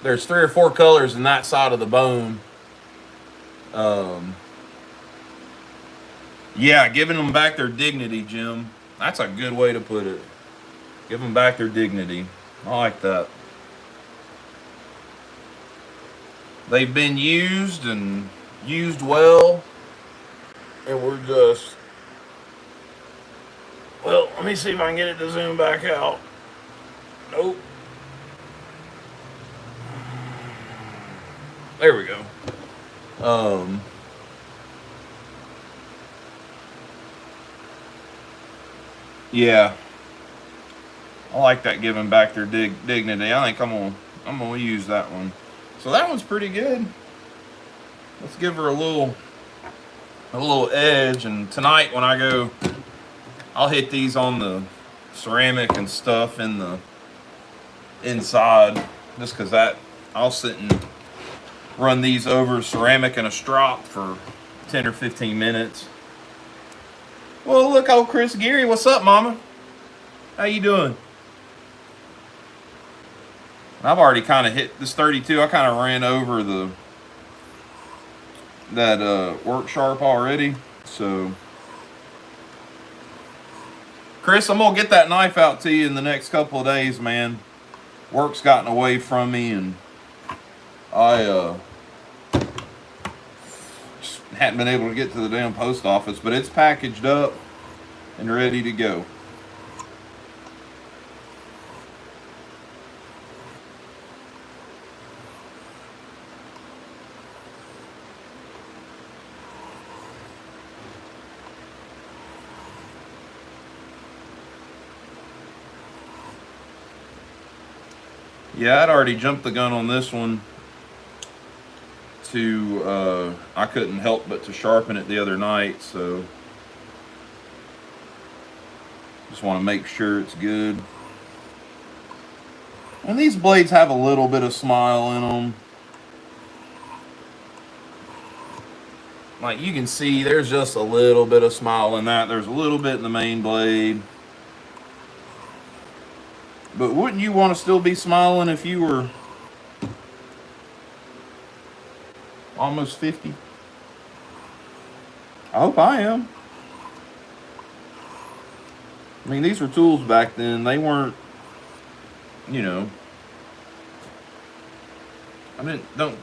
There's 3 or 4 colors in that side of the bone. Yeah, giving them back their dignity, Jim. That's a good way to put it. Give them back their dignity. I like that. They've been used and used well, and we're just, well, let me see if I can get it to zoom back out. Nope. There we go. Yeah. I like that, giving back their dignity. I think I'm gonna use that one. So that one's pretty good. Let's give her a little edge. And tonight when I go, I'll hit these on the ceramic and stuff in the inside, just because I'll sit and run these over ceramic and a strop for 10 or 15 minutes. Well, look, old Chris Geary. What's up, Mama? How you doing? I've already kind of hit this 32. I kind of ran over that work sharp already. So, Chris, I'm going to get that knife out to you in the next couple of days, man. Work's gotten away from me, and I just hadn't been able to get to the damn post office, but it's packaged up and ready to go. Yeah, I'd already jumped the gun on this one I couldn't help but to sharpen it the other night, so just want to make sure it's good. And these blades have a little bit of smile in them. Like you can see, there's just a little bit of smile in that. There's a little bit in the main blade. But wouldn't you want to still be smiling if you were almost 50? I hope I am. I mean, these were tools back then. They weren't, you know. I mean, don't.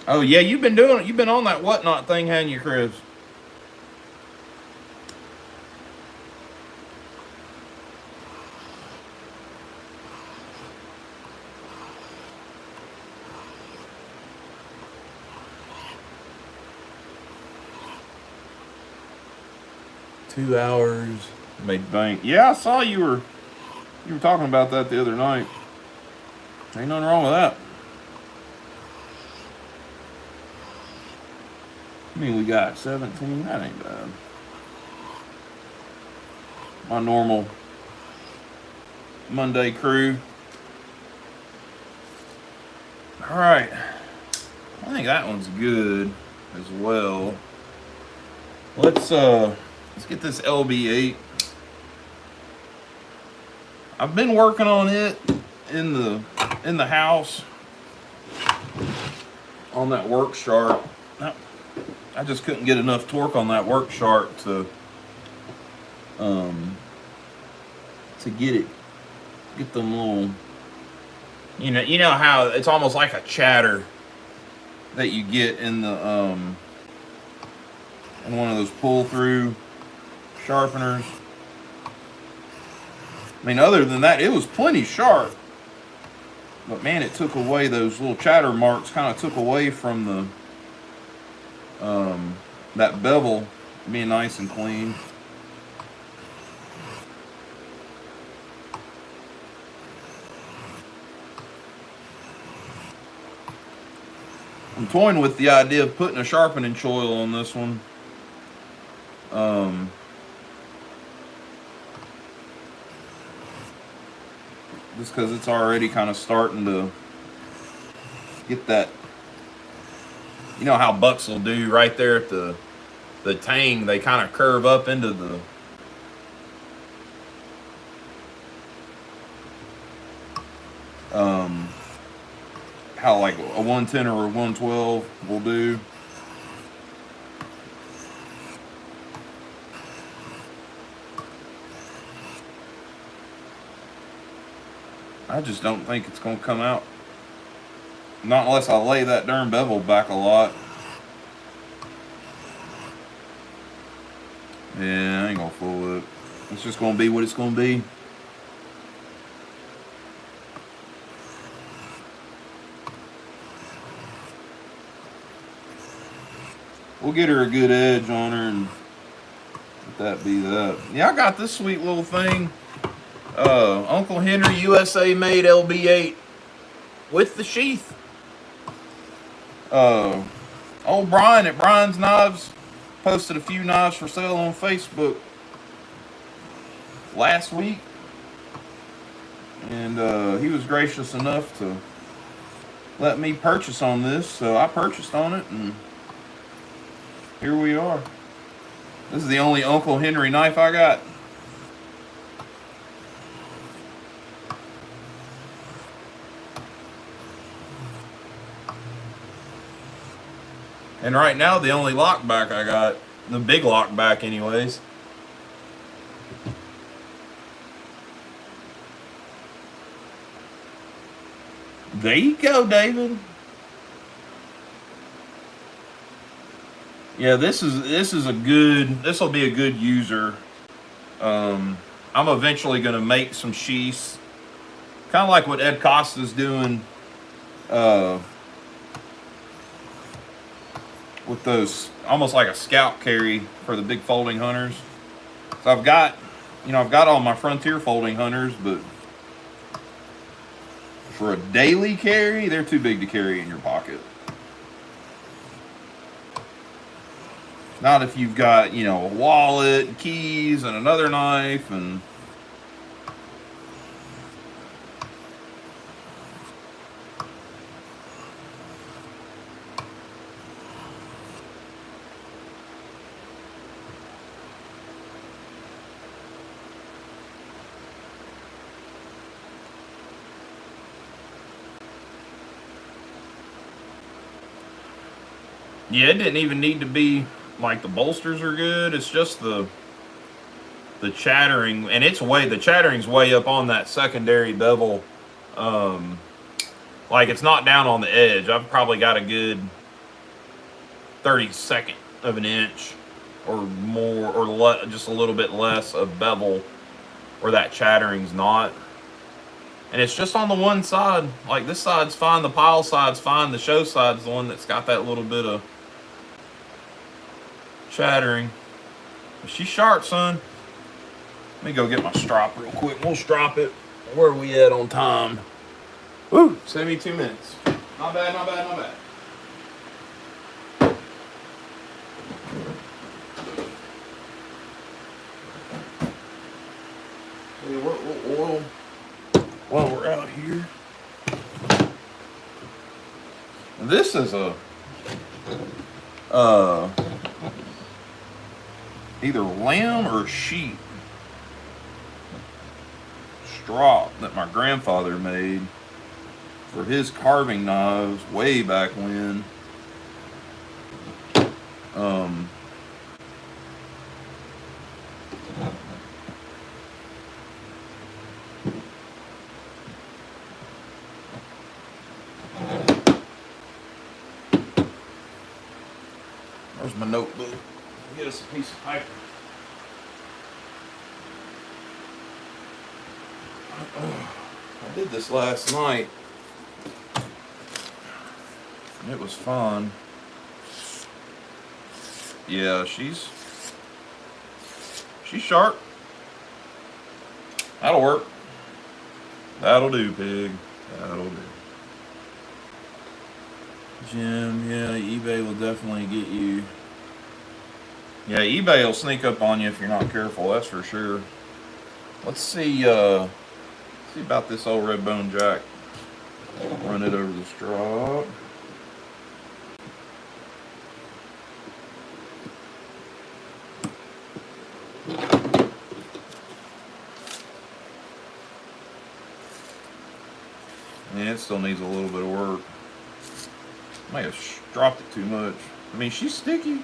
Oh, yeah, you've been on that whatnot thing, haven't you, Chris? $2 made bank. Yeah, I saw you were talking about that the other night. Ain't nothing wrong with that. I mean, we got 17. That ain't bad. My normal Monday crew. All right. I think that one's good as well. Let's get this LB8. I've been working on it in the house on that work sharp. I just couldn't get enough torque on that work sharp to get them little, you know how it's almost like a chatter that you get in the in one of those pull through sharpeners. I mean, other than that, it was plenty sharp, but man, it took away those little chatter marks. Kind of took away from the that bevel being nice and clean. I'm toying with the idea of putting a sharpening choil on this one. Just because it's already kind of starting to get that. You know how bucks will do right there at the tang, they kind of curve up into the how like a 110 or a 112 will do. I just don't think it's going to come out. Not unless I lay that darn bevel back a lot. Yeah, I ain't going to fool with it. It's just going to be what it's going to be. We'll get her a good edge on her and let that be that. Yeah, I got this sweet little thing. Uncle Henry USA made LB8 with the sheath. Old Brian at Brian's Knives posted a few knives for sale on Facebook last week, and he was gracious enough to let me purchase on this, so I purchased on it, and here we are. This is the only Uncle Henry knife I got. And right now, the only lockback I got, the big lockback anyways. There you go, David. Yeah, this is a good, this will be a good user. I'm eventually going to make some sheaths. Kind of like what Ed Costa's doing with those, almost like a scout carry for the big folding hunters. So I've got all my Frontier folding hunters, but for a daily carry, they're too big to carry in your pocket. Not if you've got, a wallet, keys, and another knife, and yeah, it didn't even need to be like the bolsters are good. It's just the chattering, and the chattering's way up on that secondary bevel. Like it's not down on the edge. I've probably got a good 32nd of an inch or more, or just a little bit less of bevel where that chattering's not. And it's just on the one side. Like this side's fine, the pile side's fine, the show side's the one that's got that little bit of chattering. But she's sharp, son. Let me go get my strop real quick. We'll strop it. Where are we at on time? Woo, 72 minutes. Not bad, not bad, not bad. We'll oil while we're out here. This is a either lamb or sheep strop that my grandfather made for his carving knives way back when. Where's my notebook? Get us a piece of paper. I did this last night. It was fun. Yeah, she's sharp. That'll work. That'll do, pig. That'll do. Jim, yeah, eBay will definitely get you. Yeah, eBay will sneak up on you if you're not careful, that's for sure. Let's see about this old red bone jack. Run it over the strop. Yeah, it still needs a little bit of work. Might have dropped it too much. I mean, she's sticky.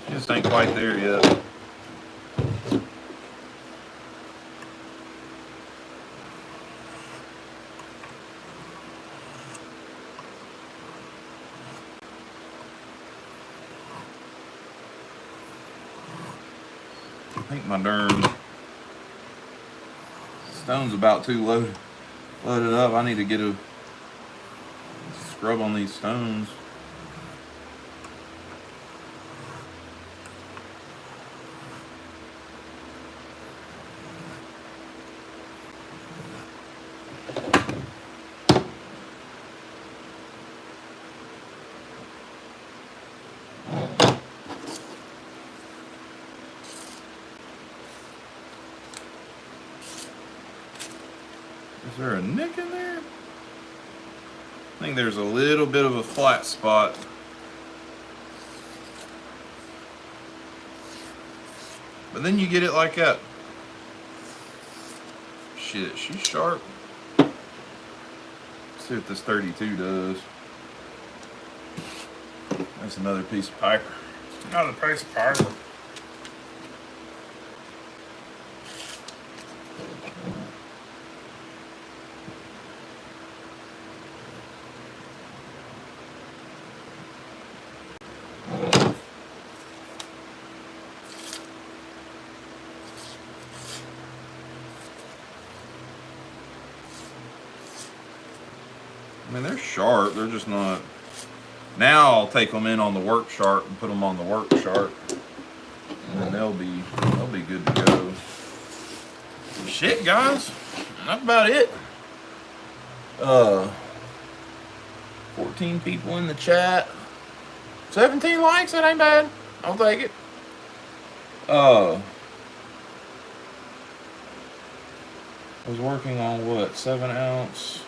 She just ain't quite there yet. I think my darn stone's about too loaded up. I need to get a scrub on these stones. Is there a nick in there? think there's a little bit of a flat spot. But then you get it like that. Shit, she's sharp. Let's see what this 32 does. That's another piece of piper. Another piece of piper. I mean, they're sharp. They're just not. Now I'll take them in on the work sharp and put them on the work sharp, and then they'll be good to go. Shit, guys, that's about it. 14 people in the chat. 17 likes. That ain't bad. I'll take it. I was working on what, 7 ounce.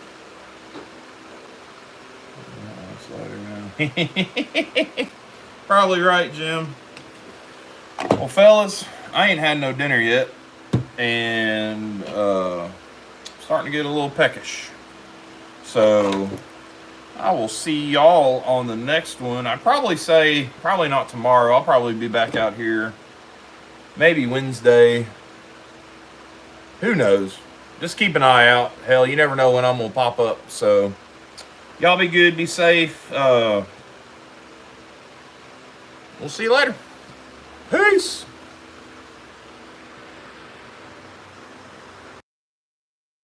Probably right, Jim. Well, fellas, I ain't had no dinner yet, and starting to get a little peckish. So I will see y'all on the next one. I'd probably say probably not tomorrow. I'll probably be back out here maybe Wednesday. Who knows? Just keep an eye out. Hell, you never know when I'm gonna pop up. So y'all be good, be safe. We'll see you later. Peace.